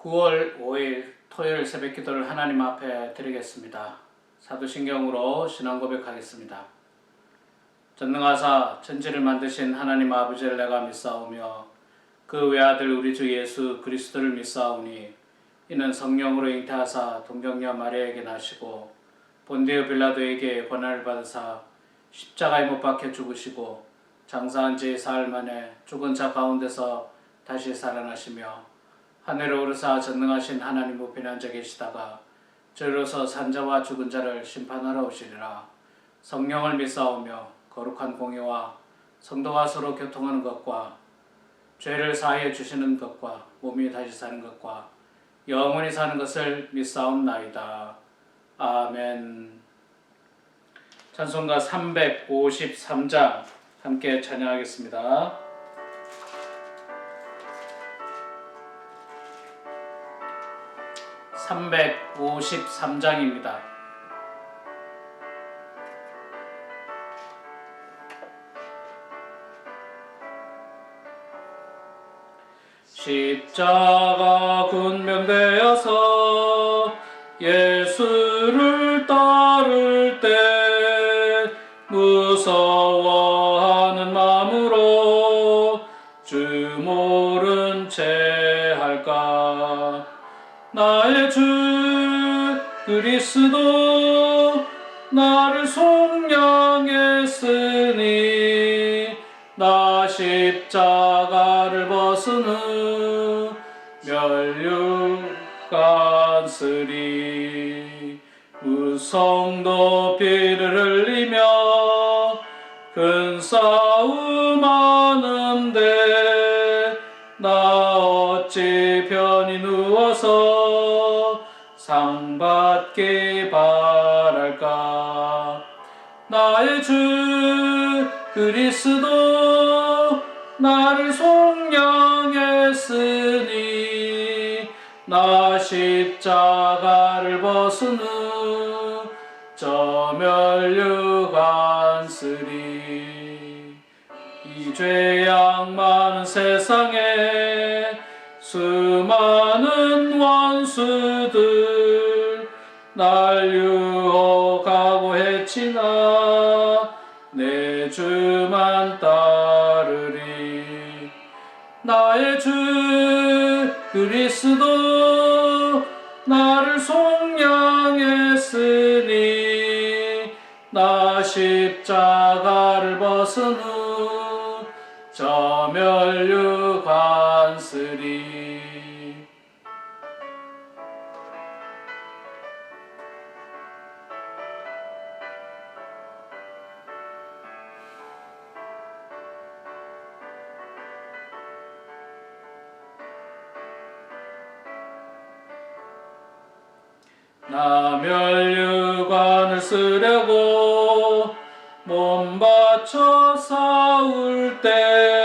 9월 5일 토요일 새벽 기도를 하나님 앞에 드리겠습니다. 사도신경으로 신앙 고백하겠습니다. 전능하사 천지를 만드신 하나님 아버지를 내가 믿사오며 그 외아들 우리 주 예수 그리스도를 믿사오니 이는 성령으로 잉태하사 동정녀 마리아에게 나시고 본디오 빌라도에게 고난을 받으사 십자가에 못 박혀 죽으시고 장사한 지 사흘 만에 죽은 자 가운데서 다시 살아나시며 하늘에 오르사 전능하신 하나님 우편에 앉아 계시다가 저리로서 산자와 죽은 자를 심판하러 오시리라. 성령을 믿사오며 거룩한 공의와 성도와 서로 교통하는 것과 죄를 사하여 주시는 것과 몸이 다시 사는 것과 영원히 사는 것을 믿사옵나이다. 아멘. 찬송가 353장 함께 찬양하겠습니다. 353장입니다. 십자가 군병되어서 예수를 따를 때 무서워하는 마음으로 주 모른 채 할까. 나의 주 그리스도 나를 속량했으니 나 십자가를 벗은 후 멸류관쓰리. 무성 높이를 흘리며 큰 싸움 하는데 나 어찌 편히 누워서 상 받기 바랄까. 나의 주 그리스도 나를 속량했으니 나 십자가를 벗은 후 저 멸류관쓰리. 이 죄악 많은 세상에 수많은 원수들 날 유혹하고 해치나 내 주만 따르리. 나의 주 그리스도 나를 속량했으니 나 십자가를 벗은 후 저 멸류관쓰리. 나 멸류관을 쓰려고 몸 바쳐 싸울 때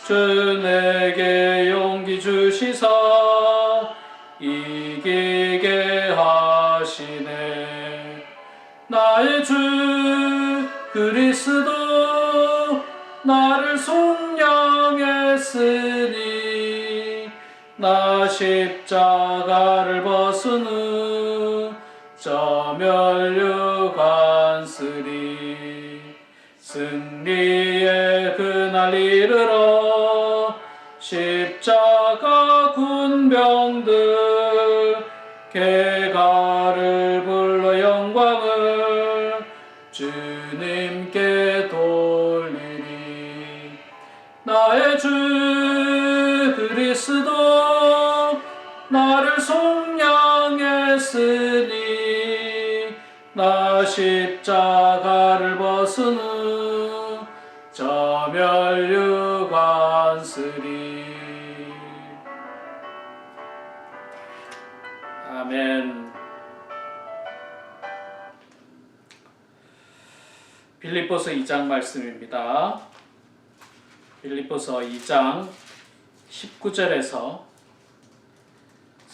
주 내게 용기 주시사 이기게 하시네. 나의 주 그리스도 나를 속량했으니 나 십자가를 벗은 후 저 멸류관쓰리. 승리의 그날 이르러 십자가 군병들 개가를 불러 영광을 주님께 돌리리. 나의 주 그리스도 나를 속량했으니 나 십자가를 벗은 후 저 멸류관쓰리. 아멘. 빌립보서 2장 말씀입니다. 빌립보서 2장 19절에서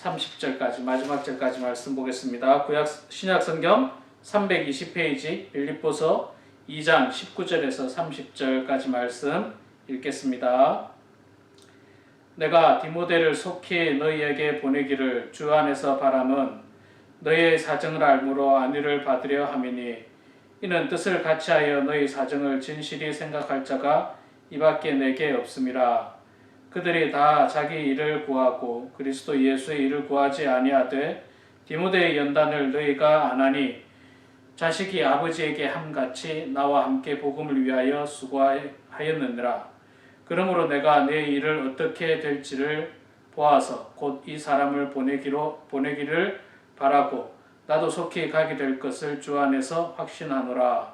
30절까지 마지막 절까지 말씀 보겠습니다. 신약 성경 320페이지 빌립보서 2장 19절에서 30절까지 말씀 읽겠습니다. 내가 디모데를 속히 너희에게 보내기를 주 안에서 바람은 너희의 사정을 알므로 안위를 받으려 함이니 이는 뜻을 같이하여 너희 사정을 진실히 생각할 자가 이밖에 내게 없음이라. 그들이 다 자기 일을 구하고 그리스도 예수의 일을 구하지 아니하되 디모데의 연단을 너희가 안하니 자식이 아버지에게 함같이 나와 함께 복음을 위하여 수고하였느니라. 그러므로 내가 내 일을 어떻게 될지를 보아서 곧 이 사람을 보내기를 바라고 나도 속히 가게 될 것을 주 안에서 확신하노라.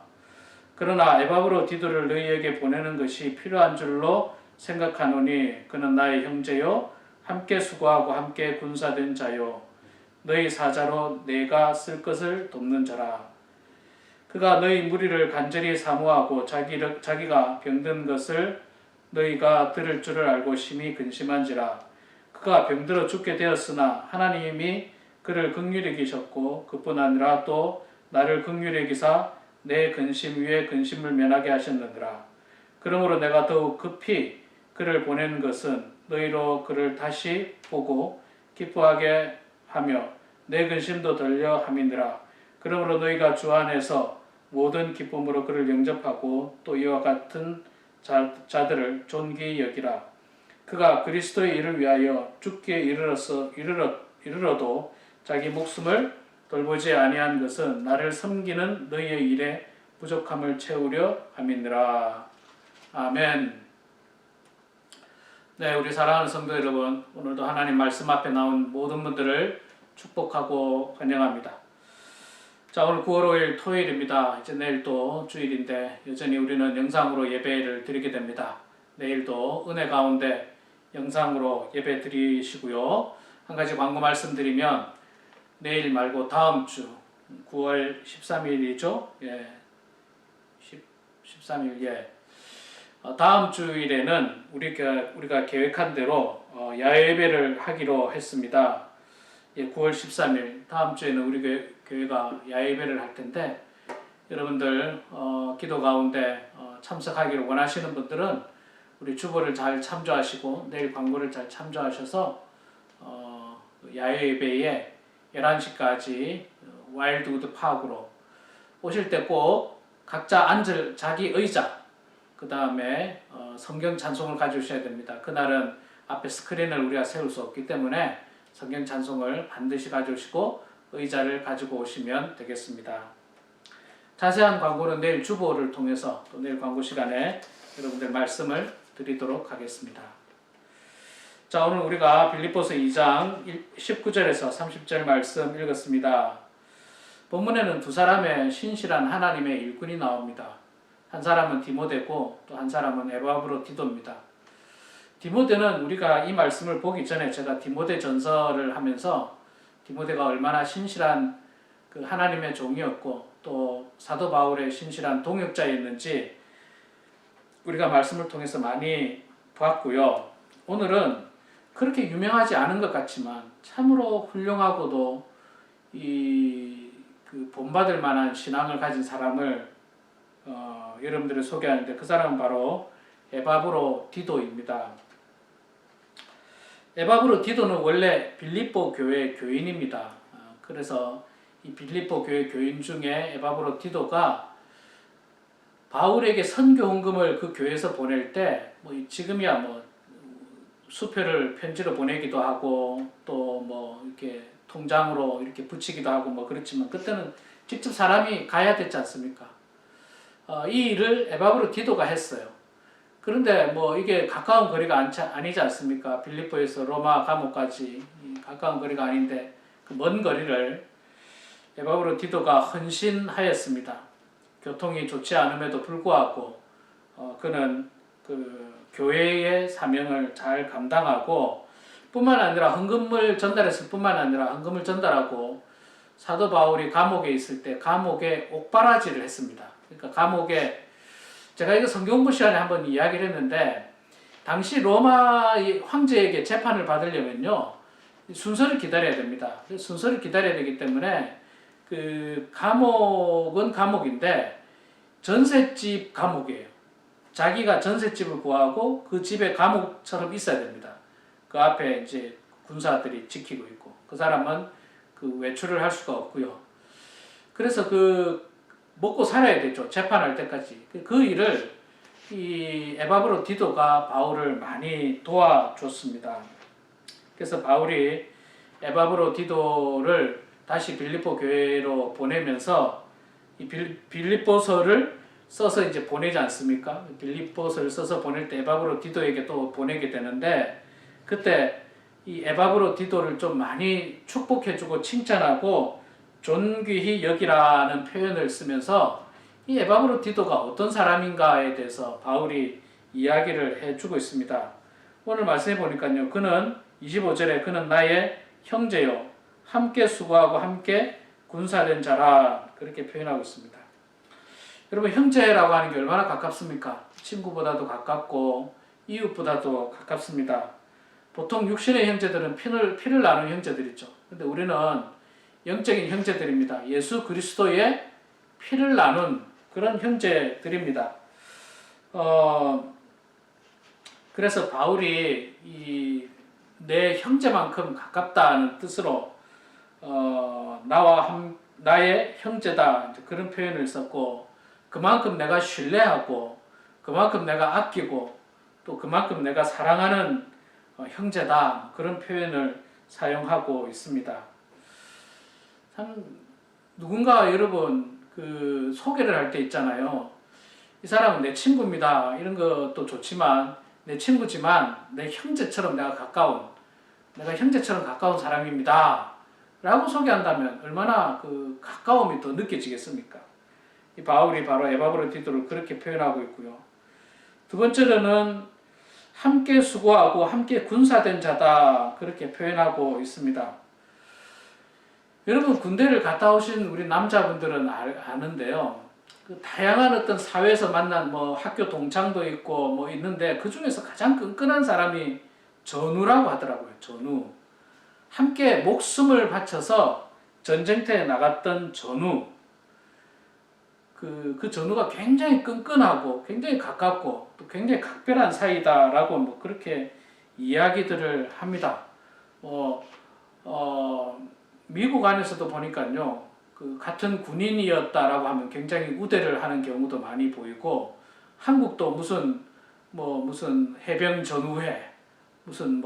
그러나 에바브로 디도를 너희에게 보내는 것이 필요한 줄로 생각하노니 그는 나의 형제요 함께 수고하고 함께 군사된 자요 너희 사자로 내가 쓸 것을 돕는 자라. 그가 너희 무리를 간절히 사모하고 자기가 병든 것을 너희가 들을 줄을 알고 심히 근심한지라. 그가 병들어 죽게 되었으나 하나님이 그를 긍휼히 여기셨고 그뿐 아니라 또 나를 긍휼히 여기사 내 근심 위에 근심을 면하게 하셨느니라. 그러므로 내가 더욱 급히 그를 보내는 것은 너희로 그를 다시 보고 기뻐하게 하며 내 근심도 덜려 함이니라. 그러므로 너희가 주 안에서 모든 기쁨으로 그를 영접하고 또 이와 같은 자들을 존귀히 여기라. 그가 그리스도의 일을 위하여 죽게 이르러도 자기 목숨을 돌보지 아니한 것은 나를 섬기는 너희의 일에 부족함을 채우려 함이니라. 아멘. 네, 우리 사랑하는 성도 여러분, 오늘도 하나님 말씀 앞에 나온 모든 분들을 축복하고 환영합니다. 자, 오늘 9월 5일 토요일입니다. 이제 내일 또 주일인데 여전히 우리는 영상으로 예배를 드리게 됩니다. 내일도 은혜 가운데 영상으로 예배 드리시고요. 한 가지 광고 말씀드리면 내일 말고 다음 주 9월 13일이죠. 예. 13일 예. 다음 주일에는 우리가 계획한 대로 야외 예배를 하기로 했습니다. 예, 9월 13일 다음 주에는 우리 교회가 야외 예배를 할 텐데 여러분들 기도 가운데 참석하기를 원하시는 분들은 우리 주보를 잘 참조하시고 내일 광고를 잘 참조하셔서 야외 예배에 11시까지 와일드우드 파크로 오실 때 꼭 각자 앉을 자기 의자 그 다음에 성경 찬송을 가져오셔야 됩니다. 그날은 앞에 스크린을 우리가 세울 수 없기 때문에 성경 찬송을 반드시 가져오시고 의자를 가지고 오시면 되겠습니다. 자세한 광고는 내일 주보를 통해서 또 내일 광고 시간에 여러분들 말씀을 드리도록 하겠습니다. 자, 오늘 우리가 빌립보서 2장 19절에서 30절 말씀 읽었습니다. 본문에는 두 사람의 신실한 하나님의 일꾼이 나옵니다. 한 사람은 디모데고 또 한 사람은 에바브로 디도입니다. 디모데는 우리가 이 말씀을 보기 전에 제가 디모데 전서를 하면서 디모데가 얼마나 신실한 그 하나님의 종이었고 또 사도 바울의 신실한 동역자였는지 우리가 말씀을 통해서 많이 봤고요. 오늘은 그렇게 유명하지 않은 것 같지만 참으로 훌륭하고도 그 본받을 만한 신앙을 가진 사람을 여러분들을 소개하는데 그 사람은 바로 에바브로 디도입니다. 에바브로 디도는 원래 빌립보 교회 교인입니다. 그래서 이 빌립보 교회 교인 중에 에바브로 디도가 바울에게 선교 헌금을 그 교회에서 보낼 때 뭐 지금이야 뭐 수표를 편지로 보내기도 하고 또 뭐 이렇게 통장으로 이렇게 붙이기도 하고 뭐 그렇지만 그때는 직접 사람이 가야 됐지 않습니까? 이 일을 에바브로 디도가 했어요. 그런데 뭐 이게 가까운 거리가 아니지 않습니까? 빌립보에서 로마 감옥까지 가까운 거리가 아닌데 그 먼 거리를 에바브로 디도가 헌신하였습니다. 교통이 좋지 않음에도 불구하고 그는 그 교회의 사명을 잘 감당하고 뿐만 아니라 헌금을 전달했을 뿐만 아니라 헌금을 전달하고 사도 바울이 감옥에 있을 때 감옥에 옥바라지를 했습니다. 그러니까 감옥에 제가 이거 성경부 시간에 한번 이야기를 했는데 당시 로마 황제에게 재판을 받으려면요 순서를 기다려야 됩니다. 순서를 기다려야 되기 때문에 그 감옥은 감옥인데 전셋집 감옥이에요. 자기가 전셋집을 구하고 그 집에 감옥처럼 있어야 됩니다. 그 앞에 이제 군사들이 지키고 있고 그 사람은 그 외출을 할 수가 없고요. 그래서 그 먹고 살아야 되죠. 재판할 때까지. 그 일을 이 에바브로 디도가 바울을 많이 도와줬습니다. 그래서 바울이 에바브로 디도를 다시 빌립보 교회로 보내면서 이 빌립보서를 써서 이제 보내지 않습니까? 빌립보서를 써서 보낼 때 에바브로 디도에게 또 보내게 되는데 그때 이 에바브로 디도를 좀 많이 축복해주고 칭찬하고 존귀히 여기라는 표현을 쓰면서 이 에바브로 디도가 어떤 사람인가에 대해서 바울이 이야기를 해주고 있습니다. 오늘 말씀해 보니까요. 그는 25절에 그는 나의 형제요 함께 수고하고 함께 군사된 자라 그렇게 표현하고 있습니다. 여러분 형제라고 하는 게 얼마나 가깝습니까? 친구보다도 가깝고 이웃보다도 가깝습니다. 보통 육신의 형제들은 피를 나눈 형제들이죠. 근데 우리는 영적인 형제들입니다. 예수 그리스도의 피를 나눈 그런 형제들입니다. 그래서 바울이 내 형제만큼 가깝다는 뜻으로 나의 형제다 그런 표현을 썼고 그만큼 내가 신뢰하고 그만큼 내가 아끼고 또 그만큼 내가 사랑하는 형제다 그런 표현을 사용하고 있습니다. 참 누군가 여러분 그 소개를 할 때 있잖아요. 이 사람은 내 친구입니다. 이런 것도 좋지만 내 친구지만 내 형제처럼 내가 형제처럼 가까운 사람입니다. 라고 소개한다면 얼마나 그 가까움이 더 느껴지겠습니까? 이 바울이 바로 에바브로 디도를 그렇게 표현하고 있고요. 두 번째로는 함께 수고하고 함께 군사된 자다 그렇게 표현하고 있습니다. 여러분 군대를 갔다 오신 우리 남자분들은 아는데요. 그 다양한 어떤 사회에서 만난 뭐 학교 동창도 있고 뭐 있는데 그 중에서 가장 끈끈한 사람이 전우라고 하더라고요. 전우. 함께 목숨을 바쳐서 전쟁터에 나갔던 전우. 그 전우가 굉장히 끈끈하고 굉장히 가깝고 또 굉장히 각별한 사이다라고 뭐 그렇게 이야기들을 합니다. 미국 안에서도 보니까요, 그 같은 군인이었다라고 하면 굉장히 우대를 하는 경우도 많이 보이고, 한국도 무슨 해병 전우회, 무슨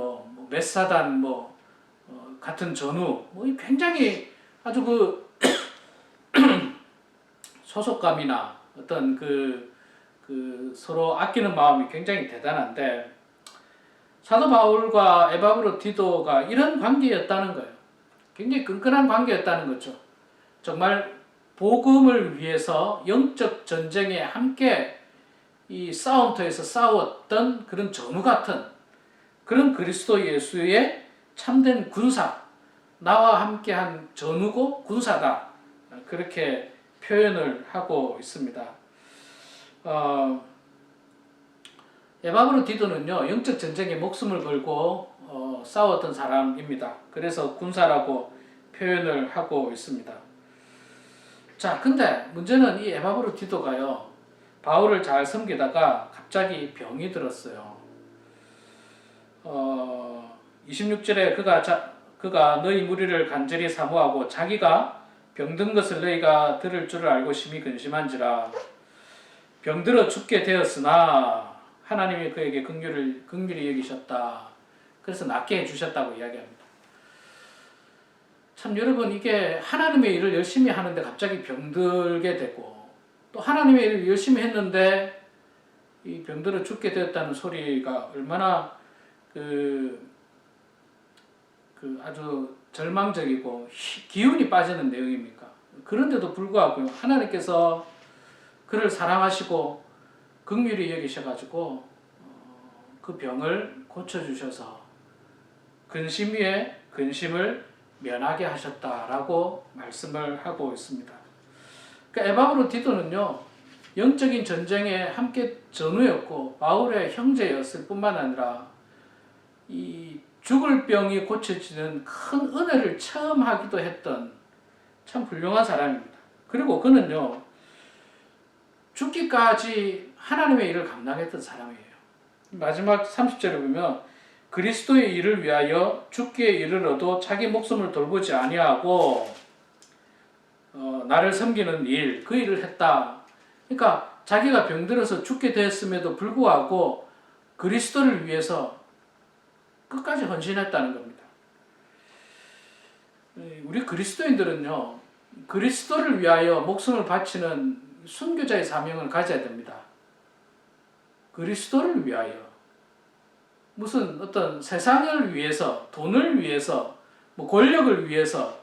몇 사단 같은 전우, 굉장히 아주 그 소속감이나 어떤 그 서로 아끼는 마음이 굉장히 대단한데, 사도 바울과 에바브로 디도가 이런 관계였다는 거예요. 굉장히 끈끈한 관계였다는 거죠. 정말 복음을 위해서 영적 전쟁에 함께 이 싸움터에서 싸웠던 그런 전우 같은 그런 그리스도 예수의 참된 군사, 나와 함께한 전우고 군사다. 그렇게 표현을 하고 있습니다. 에바브로 디도는요, 영적 전쟁에 목숨을 걸고 싸웠던 사람입니다. 그래서 군사라고 표현을 하고 있습니다. 자, 근데 문제는 이 에바브로 디도가요, 바울을 잘 섬기다가 갑자기 병이 들었어요. 26절에 그가 너희 무리를 간절히 사모하고 자기가 병든 것을 너희가 들을 줄을 알고 심히 근심한지라. 병들어 죽게 되었으나 하나님이 그에게 긍휼히 여기셨다. 그래서 낫게 해주셨다고 이야기합니다. 참 여러분, 이게 하나님의 일을 열심히 하는데 갑자기 병들게 되고, 또 하나님의 일을 열심히 했는데 이 병들어 죽게 되었다는 소리가 얼마나 아주 절망적이고 기운이 빠지는 내용입니까? 그런데도 불구하고 하나님께서 그를 사랑하시고 긍휼히 여기셔가지고 그 병을 고쳐주셔서 근심 위에 근심을 면하게 하셨다라고 말씀을 하고 있습니다. 그러니까 에바브로 디도는요, 영적인 전쟁에 함께 전우였고 바울의 형제였을 뿐만 아니라 이 죽을 병이 고쳐지는 큰 은혜를 체험하기도 했던 참 훌륭한 사람입니다. 그리고 그는요, 죽기까지 하나님의 일을 감당했던 사람이에요. 마지막 30절에 보면 그리스도의 일을 위하여 죽기에 이르러도 자기 목숨을 돌보지 아니하고 나를 섬기는 일, 그 일을 했다. 그러니까 자기가 병들어서 죽게 되었음에도 불구하고 그리스도를 위해서 끝까지 헌신했다는 겁니다. 우리 그리스도인들은요, 그리스도를 위하여 목숨을 바치는 순교자의 사명을 가져야 됩니다. 그리스도를 위하여. 무슨 어떤 세상을 위해서, 돈을 위해서, 뭐 권력을 위해서,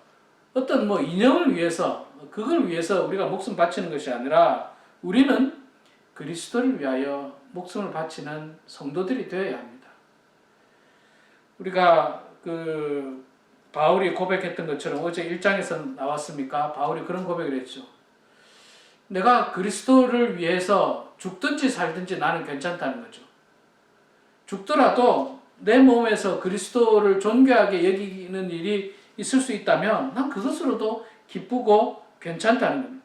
어떤 뭐 이념을 위해서, 그걸 위해서 우리가 목숨 바치는 것이 아니라 우리는 그리스도를 위하여 목숨을 바치는 성도들이 되어야 합니다. 우리가 바울이 고백했던 것처럼 어제 1장에서 나왔습니까? 바울이 그런 고백을 했죠. 내가 그리스도를 위해서 죽든지 살든지 나는 괜찮다는 거죠. 죽더라도 내 몸에서 그리스도를 존귀하게 여기는 일이 있을 수 있다면 난 그것으로도 기쁘고 괜찮다는 겁니다.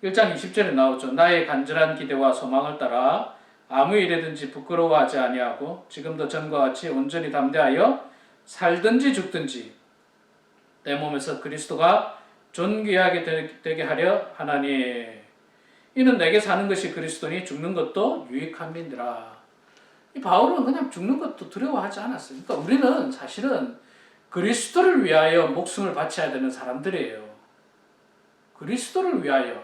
1장 20절에 나오죠. 나의 간절한 기대와 소망을 따라 아무 일에든지 부끄러워하지 아니하고 지금도 전과 같이 온전히 담대하여 살든지 죽든지 내 몸에서 그리스도가 존귀하게 되게 하려 하나니 이는 내게 사는 것이 그리스도니 죽는 것도 유익함이니라. 이 바울은 그냥 죽는 것도 두려워하지 않았어요. 그러니까 우리는 사실은 그리스도를 위하여 목숨을 바쳐야 되는 사람들이에요. 그리스도를 위하여.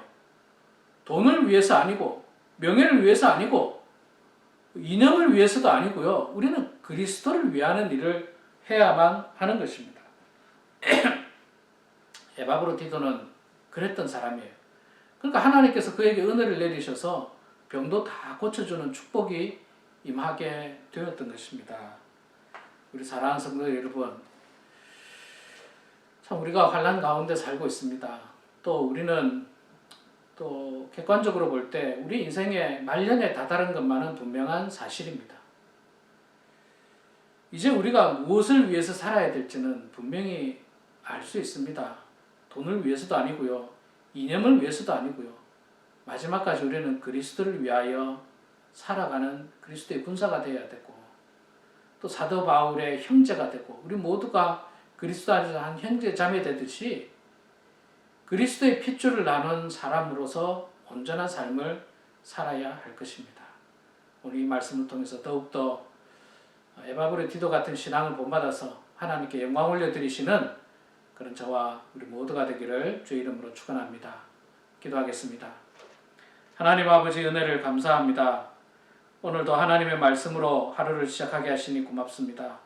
돈을 위해서 아니고 명예를 위해서 아니고 이념을 위해서도 아니고요. 우리는 그리스도를 위하는 일을 해야만 하는 것입니다. 에바브로디도는 그랬던 사람이에요. 그러니까 하나님께서 그에게 은혜를 내리셔서 병도 다 고쳐주는 축복이 임하게 되었던 것입니다. 우리 사랑하는 성도 여러분, 참 우리가 환난 가운데 살고 있습니다. 또 우리는 또 객관적으로 볼 때 우리 인생의 말년에 다다른 것만은 분명한 사실입니다. 이제 우리가 무엇을 위해서 살아야 될지는 분명히 알 수 있습니다. 돈을 위해서도 아니고요. 이념을 위해서도 아니고요. 마지막까지 우리는 그리스도를 위하여 살아가는 그리스도의 군사가 되어야 되고 또 사도 바울의 형제가 되고 우리 모두가 그리스도 안에서 한 형제 자매 되듯이 그리스도의 핏줄을 나눈 사람으로서 온전한 삶을 살아야 할 것입니다. 오늘 이 말씀을 통해서 더욱더 에바브로디도 같은 신앙을 본받아서 하나님께 영광 올려드리시는 그런 저와 우리 모두가 되기를 주의 이름으로 축원합니다. 기도하겠습니다. 하나님 아버지 은혜를 감사합니다. 오늘도 하나님의 말씀으로 하루를 시작하게 하시니 고맙습니다.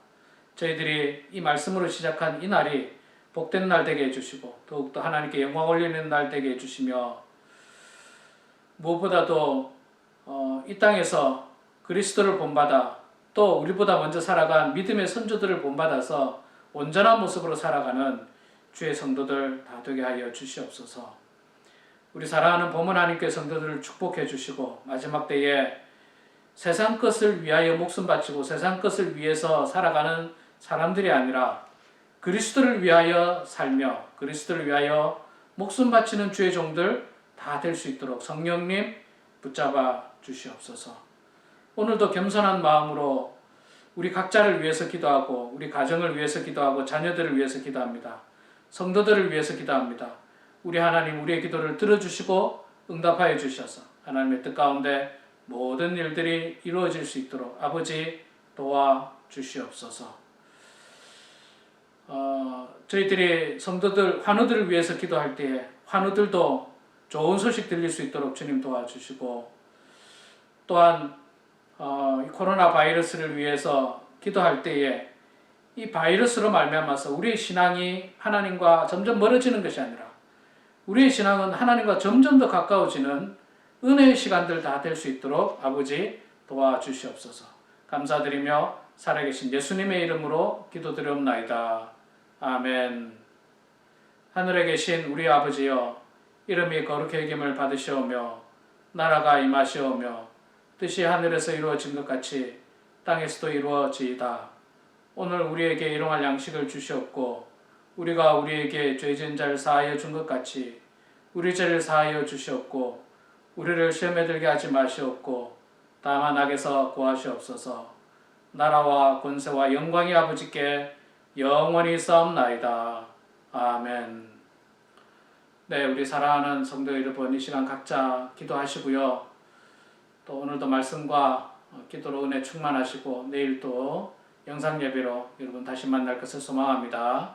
저희들이 이 말씀으로 시작한 이 날이 복된 날 되게 해주시고 더욱더 하나님께 영광 올리는 날 되게 해주시며 무엇보다도 이 땅에서 그리스도를 본받아 또 우리보다 먼저 살아간 믿음의 선조들을 본받아서 온전한 모습으로 살아가는 주의 성도들 다 되게 하여 주시옵소서. 우리 사랑하는 범은 하나님께 성도들을 축복해 주시고 마지막 때에 세상 것을 위하여 목숨 바치고 세상 것을 위해서 살아가는 사람들이 아니라 그리스도를 위하여 살며 그리스도를 위하여 목숨 바치는 주의 종들 다 될 수 있도록 성령님 붙잡아 주시옵소서. 오늘도 겸손한 마음으로 우리 각자를 위해서 기도하고 우리 가정을 위해서 기도하고 자녀들을 위해서 기도합니다. 성도들을 위해서 기도합니다. 우리 하나님 우리의 기도를 들어주시고 응답하여 주셔서 하나님의 뜻 가운데 모든 일들이 이루어질 수 있도록 아버지 도와주시옵소서. 저희들이 성도들 환우들을 위해서 기도할 때에 환우들도 좋은 소식 들릴 수 있도록 주님 도와주시고 또한 이 코로나 바이러스를 위해서 기도할 때에 이 바이러스로 말미암아서 우리의 신앙이 하나님과 점점 멀어지는 것이 아니라 우리의 신앙은 하나님과 점점 더 가까워지는 은혜의 시간들 다 될 수 있도록 아버지 도와주시옵소서. 감사드리며 살아계신 예수님의 이름으로 기도드리옵나이다. 아멘. 하늘에 계신 우리 아버지여 이름이 거룩히 여김을 받으시오며 나라가 임하시오며 뜻이 하늘에서 이루어진 것 같이 땅에서도 이루어지이다. 오늘 우리에게 일용할 양식을 주시옵고 우리가 우리에게 죄진 자를 사하여 준 것 같이 우리 죄를 사하여 주시옵고 우리를 시험에 들게 하지 마시옵고 다만 악에서 구하시옵소서. 나라와 권세와 영광이 아버지께 영원히 싸움나이다. 아멘. 네, 우리 사랑하는 성도 여러분, 이 시간 각자 기도하시고요. 또 오늘도 말씀과 기도로 은혜 충만하시고 내일 또 영상 예배로 여러분 다시 만날 것을 소망합니다.